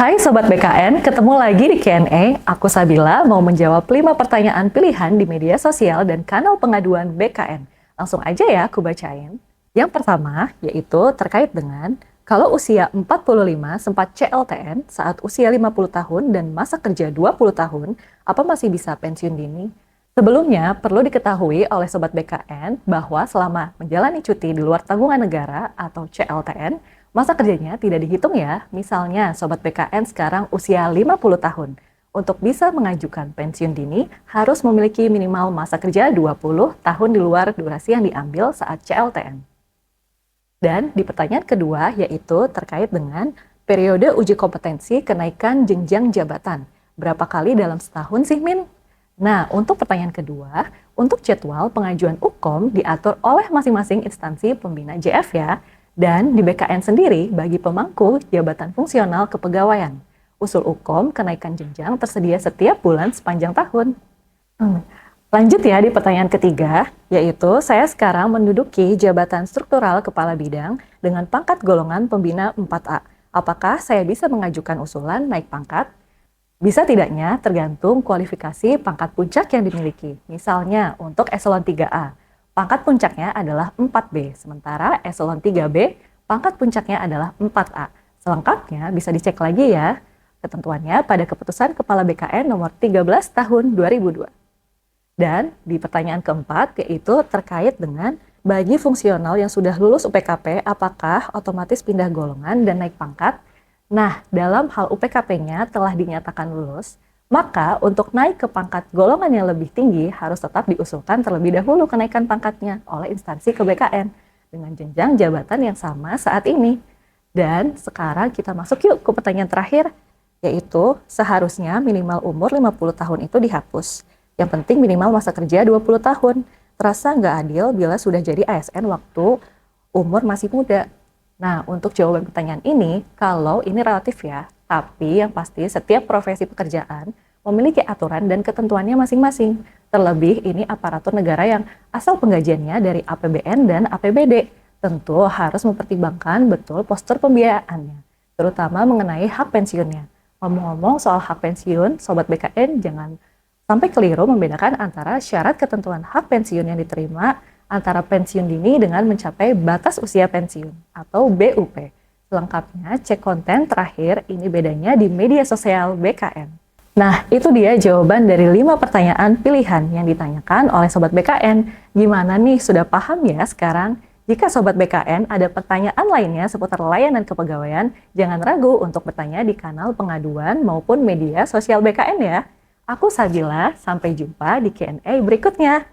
Hai Sobat BKN, ketemu lagi di Q&A. Aku Sabila mau menjawab 5 pertanyaan pilihan di media sosial dan kanal pengaduan BKN. Langsung aja ya aku bacain. Yang pertama yaitu terkait dengan kalau usia 45 sempat CLTN saat usia 50 tahun dan masa kerja 20 tahun, apa masih bisa pensiun dini? Sebelumnya, perlu diketahui oleh Sobat BKN bahwa selama menjalani cuti di luar tanggungan negara atau CLTN, masa kerjanya tidak dihitung ya. Misalnya, Sobat BKN sekarang usia 50 tahun. Untuk bisa mengajukan pensiun dini, harus memiliki minimal masa kerja 20 tahun di luar durasi yang diambil saat CLTN. Dan di pertanyaan kedua, yaitu terkait dengan periode uji kompetensi kenaikan jenjang jabatan. Berapa kali dalam setahun sih, Min? Nah, untuk pertanyaan kedua, untuk jadwal pengajuan UKOM diatur oleh masing-masing instansi pembina JF ya. Dan di BKN sendiri bagi pemangku jabatan fungsional kepegawaian. Usul UKOM kenaikan jenjang tersedia setiap bulan sepanjang tahun. Lanjut ya di pertanyaan ketiga, yaitu saya sekarang menduduki jabatan struktural kepala bidang dengan pangkat golongan pembina 4A. Apakah saya bisa mengajukan usulan naik pangkat? Bisa tidaknya tergantung kualifikasi pangkat puncak yang dimiliki. Misalnya untuk eselon 3A. Pangkat puncaknya adalah 4B, sementara eselon 3B, pangkat puncaknya adalah 4A. Selengkapnya bisa dicek lagi ya, ketentuannya pada Keputusan Kepala BKN nomor 13 tahun 2002. Dan di pertanyaan keempat, yaitu terkait dengan bagi fungsional yang sudah lulus UPKP, apakah otomatis pindah golongan dan naik pangkat? Nah, dalam hal UPKP-nya telah dinyatakan lulus, maka untuk naik ke pangkat golongan yang lebih tinggi harus tetap diusulkan terlebih dahulu kenaikan pangkatnya oleh instansi ke BKN dengan jenjang jabatan yang sama saat ini. Dan sekarang kita masuk yuk ke pertanyaan terakhir, yaitu seharusnya minimal umur 50 tahun itu dihapus. Yang penting minimal masa kerja 20 tahun. Terasa nggak adil bila sudah jadi ASN waktu umur masih muda. Nah, untuk jawaban pertanyaan ini, kalau ini relatif ya, tapi yang pasti setiap profesi pekerjaan memiliki aturan dan ketentuannya masing-masing. Terlebih ini aparatur negara yang asal penggajiannya dari APBN dan APBD. Tentu harus mempertimbangkan betul postur pembiayaannya, terutama mengenai hak pensiunnya. Ngomong-ngomong soal hak pensiun, Sobat BKN jangan sampai keliru membedakan antara syarat ketentuan hak pensiun yang diterima antara pensiun dini dengan mencapai batas usia pensiun atau BUP. Lengkapnya cek konten terakhir, ini bedanya di media sosial BKN. Nah, itu dia jawaban dari 5 pertanyaan pilihan yang ditanyakan oleh Sobat BKN. Gimana nih, sudah paham ya sekarang? Jika Sobat BKN ada pertanyaan lainnya seputar layanan kepegawaian, jangan ragu untuk bertanya di kanal pengaduan maupun media sosial BKN ya. Aku Sabila, sampai jumpa di Q&A berikutnya.